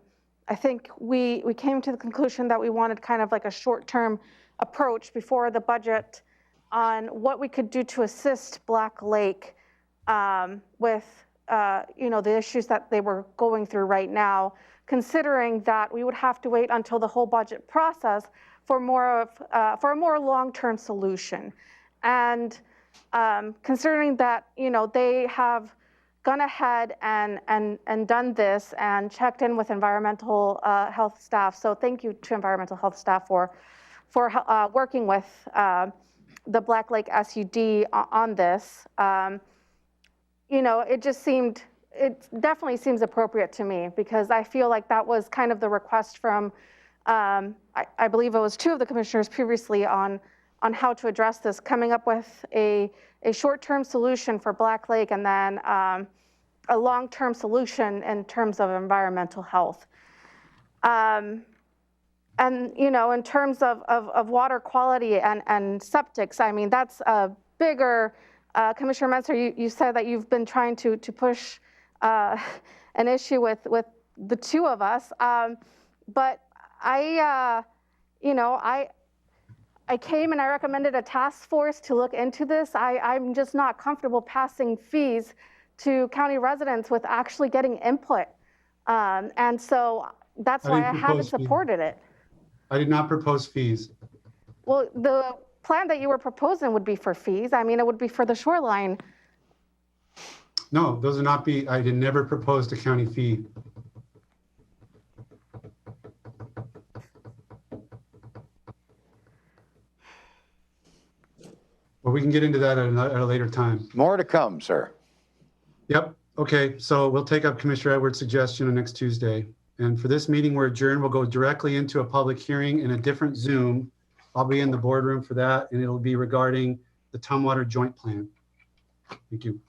think we came to the conclusion that we wanted kind of like a short-term approach before the budget on what we could do to assist Black Lake with the issues that they were going through right now, considering that we would have to wait until the whole budget process for a more long-term solution. And considering that, they have gone ahead and done this and checked in with environmental health staff. So thank you to environmental health staff for working with the Black Lake SUD on this. It definitely seems appropriate to me because I feel like that was kind of the request from, I believe it was 2 of the commissioners previously on how to address this, coming up with a short-term solution for Black Lake and then a long-term solution in terms of environmental health. And, in terms of water quality and septics, that's a bigger, Commissioner Menser, you said that you've been trying to push an issue with the two of us. But I came and I recommended a task force to look into this. I'm just not comfortable passing fees to county residents with actually getting input. And so that's why I haven't supported it. I did not propose fees. Well, the plan that you were proposing would be for fees. I mean, it would be for the shoreline. No, those are not I did never propose a county fee. Well, we can get into that at a later time. More to come, sir. Yep. Okay. So we'll take up Commissioner Edwards' suggestion on next Tuesday. And for this meeting, we're adjourned. We'll go directly into a public hearing in a different Zoom. I'll be in the boardroom for that, and it'll be regarding the Tumwater Joint Plan. Thank you.